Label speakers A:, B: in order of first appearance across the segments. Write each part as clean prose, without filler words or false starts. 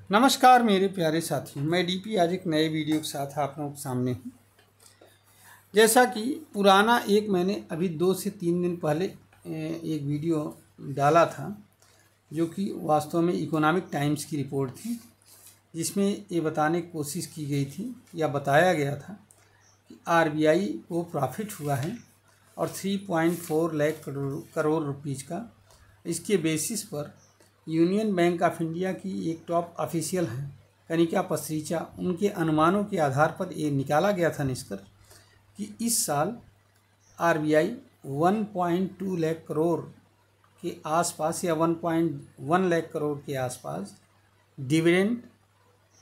A: नमस्कार मेरे प्यारे साथी, मैं डीपी आज एक नए वीडियो के साथ आप लोगों के सामने हूँ। जैसा कि पुराना एक मैंने अभी 2 से 3 दिन पहले एक वीडियो डाला था, जो कि वास्तव में इकोनॉमिक टाइम्स की रिपोर्ट थी, जिसमें ये बताने की कोशिश की गई थी या बताया गया था कि आरबीआई को प्रॉफिट हुआ है और 3.4 लाख करोड़ रुपीज़ का। इसके बेसिस पर यूनियन बैंक ऑफ इंडिया की एक टॉप ऑफिशियल है कनिका पसरीचा, उनके अनुमानों के आधार पर ये निकाला गया था निष्कर्ष कि इस साल आरबीआई 1.2 लाख करोड़ के आसपास या 1.1 लाख करोड़ के आसपास डिविडेंड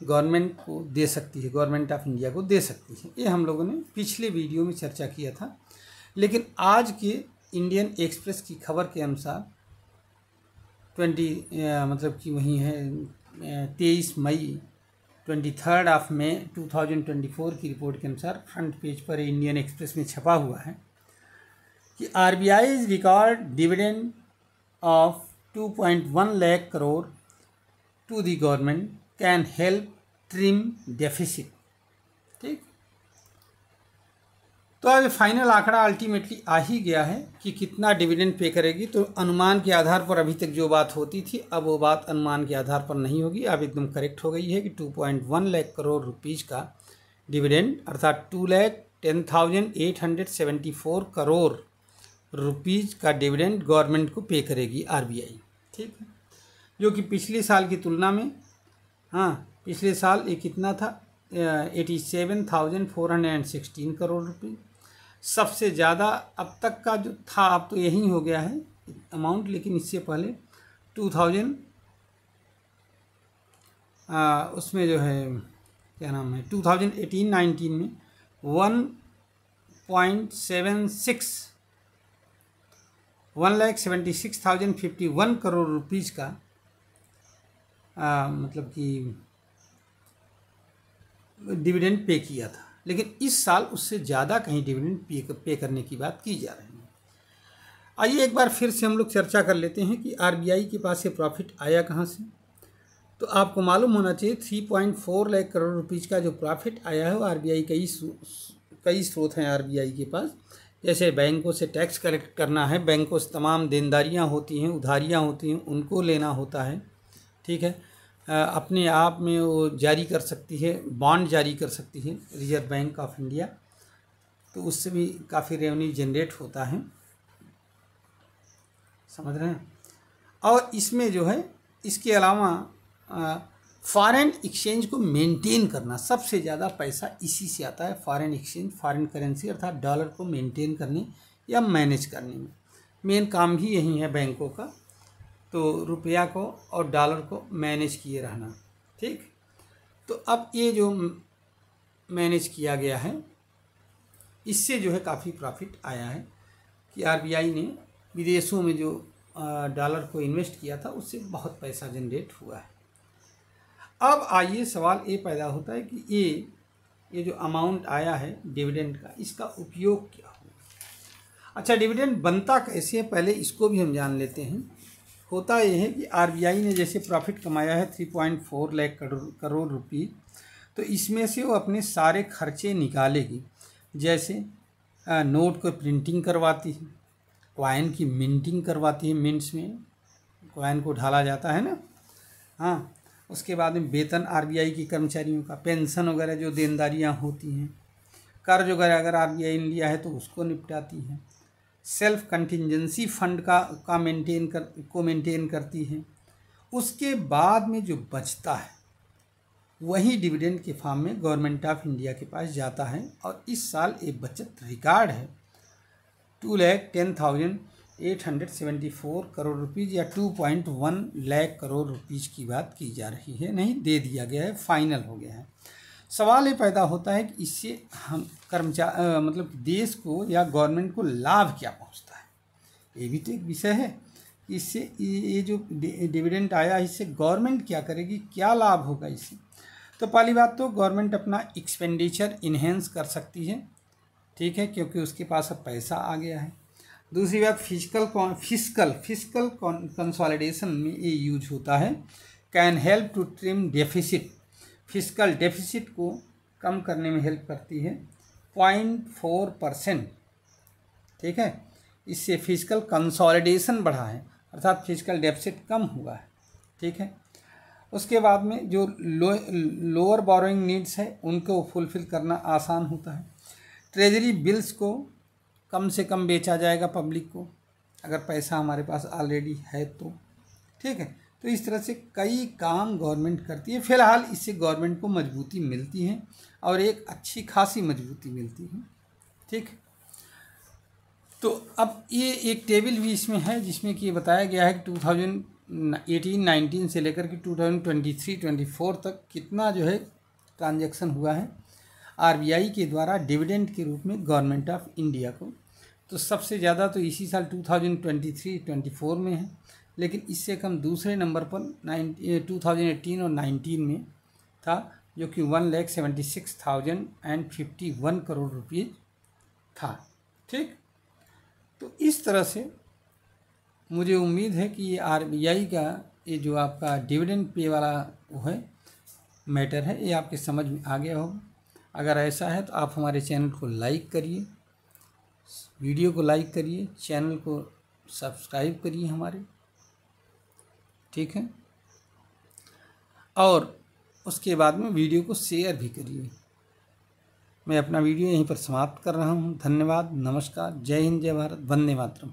A: गवर्नमेंट को दे सकती है, गवर्नमेंट ऑफ इंडिया को दे सकती है। ये हम लोगों ने पिछले वीडियो में चर्चा किया था। लेकिन आज के इंडियन एक्सप्रेस की खबर के अनुसार 23 मई 23 मई 2024 की रिपोर्ट के अनुसार फ्रंट पेज पर इंडियन एक्सप्रेस में छपा हुआ है कि RBI record dividend of 2.1 lakh crore to the government can help trim deficit. ठीक, तो अब फाइनल आंकड़ा अल्टीमेटली आ ही गया है कि कितना डिविडेंड पे करेगी। तो अनुमान के आधार पर अभी तक जो बात होती थी, अब वो बात अनुमान के आधार पर नहीं होगी, अब एकदम करेक्ट हो गई है कि 2.1 लाख करोड़ रुपीज़ का डिविडेंड अर्थात 2,10,874 करोड़ रुपीज़ का डिविडेंड गवर्नमेंट को पे करेगी आरबीआई। ठीक है, जो कि पिछले साल की तुलना में, पिछले साल ये कितना था, 87,416 करोड़ रुपये। सबसे ज़्यादा अब तक का जो था, अब तो यही हो गया है अमाउंट, लेकिन इससे पहले 2000 उसमें जो है क्या नाम है 2018-19 में 1,76,051 करोड़ रुपीज़ का मतलब कि डिविडेंड पे किया था। लेकिन इस साल उससे ज़्यादा कहीं डिविडेंड पे करने की बात की जा रही है। आइए एक बार फिर से हम लोग चर्चा कर लेते हैं कि आरबीआई के पास ये प्रॉफिट आया कहाँ से। तो आपको मालूम होना चाहिए 3.4 लाख करोड़ रुपीज़ का जो प्रॉफिट आया है वो आरबीआई कई स्रोत हैं आरबीआई के पास। जैसे बैंकों से टैक्स कलेक्ट करना है, बैंकों से तमाम देनदारियाँ होती हैं, उधारियाँ होती हैं, उनको लेना होता है। ठीक है, अपने आप में वो जारी कर सकती है, बॉन्ड जारी कर सकती है रिजर्व बैंक ऑफ इंडिया, तो उससे भी काफ़ी रेवेन्यू जनरेट होता है, समझ रहे हैं। और इसमें जो है, इसके अलावा फॉरेन एक्सचेंज को मेंटेन करना, सबसे ज़्यादा पैसा इसी से आता है। फॉरेन एक्सचेंज, फॉरेन करेंसी अर्थात डॉलर को मेंटेन करने या मैनेज करने में मेन काम ही यही है बैंकों का, तो रुपया को और डॉलर को मैनेज किए रहना। ठीक, तो अब ये जो मैनेज किया गया है, इससे जो है काफ़ी प्रॉफिट आया है कि आरबीआई ने विदेशों में जो डॉलर को इन्वेस्ट किया था उससे बहुत पैसा जनरेट हुआ है। अब आइए सवाल ये पैदा होता है कि ये जो अमाउंट आया है डिविडेंड का, इसका उपयोग क्या होगा। अच्छा, डिविडेंड बनता कैसे है, पहले इसको भी हम जान लेते हैं। होता यह है कि आरबीआई ने जैसे प्रॉफिट कमाया है 3.4 लाख करोड़ रुपये, तो इसमें से वो अपने सारे खर्चे निकालेगी। जैसे नोट को प्रिंटिंग करवाती है, कॉइन की मिंटिंग करवाती है, मिंट्स में कॉइन को ढाला जाता है ना। उसके बाद में वेतन आरबीआई के कर्मचारियों का, पेंशन वगैरह जो देनदारियाँ होती हैं, कर्ज वगैरह अगर आरबीआई ने लिया है तो उसको निपटाती है। सेल्फ कंटिजेंसी फंड का मेंटेन करती है। उसके बाद में जो बचता है वही डिविडेंड के फॉर्म में गवर्नमेंट ऑफ इंडिया के पास जाता है। और इस साल ये बचत रिकॉर्ड है 2,10,874 करोड़ रुपीज़ या 2.1 लाख करोड़ रुपीज़ की बात की जा रही है। नहीं, दे दिया गया है, फाइनल हो गया है। सवाल ये पैदा होता है कि इससे हम मतलब देश को या गवर्नमेंट को लाभ क्या पहुंचता है। ये भी तो एक विषय है। इससे ये जो डिविडेंड आया, इससे गवर्नमेंट क्या करेगी, क्या लाभ होगा इससे। तो पहली बात तो गवर्नमेंट अपना एक्सपेंडिचर इन्हेंस कर सकती है, ठीक है, क्योंकि उसके पास अब पैसा आ गया है। दूसरी बात, फिजिकल कंसोलिडेशन में ये यूज होता है can help to trim deficit, physical deficit को कम करने में हेल्प करती है 0.4%। ठीक है, इससे फिजिकल कंसोलिडेशन बढ़ा है, अर्थात फिजिकल डेफिसिट कम हुआ है। ठीक है, उसके बाद में जो लोअर बोरोइंग नीड्स है उनको फुलफिल करना आसान होता है। ट्रेजरी बिल्स को कम से कम बेचा जाएगा पब्लिक को, अगर पैसा हमारे पास ऑलरेडी है तो। ठीक है, तो इस तरह से कई काम गवर्नमेंट करती है। फिलहाल इससे गवर्नमेंट को मजबूती मिलती है और एक अच्छी खासी मजबूती मिलती है। ठीक, तो अब ये एक टेबल भी इसमें है जिसमें कि ये बताया गया है कि 2018-19 से लेकर के 2023-24 तक कितना जो है ट्रांजैक्शन हुआ है आरबीआई के द्वारा डिविडेंड के रूप में गवर्नमेंट ऑफ इंडिया को। तो सबसे ज़्यादा तो इसी साल 2023-24 में है, लेकिन इससे कम दूसरे नंबर पर 2018 और 19 में था, जो कि 1,76,051 करोड़ रुपये था। ठीक, तो इस तरह से मुझे उम्मीद है कि ये आरबीआई का ये जो आपका डिविडेंड पे वाला वो है मैटर है, ये आपके समझ में आ गया होगा। अगर ऐसा है तो आप हमारे चैनल को लाइक करिए, वीडियो को लाइक करिए, चैनल को सब्सक्राइब करिए हमारे। ठीक है, और उसके बाद में वीडियो को शेयर भी करिए। मैं अपना वीडियो यहीं पर समाप्त कर रहा हूँ। धन्यवाद, नमस्कार, जय हिंद, जय भारत, वंदे मातरम।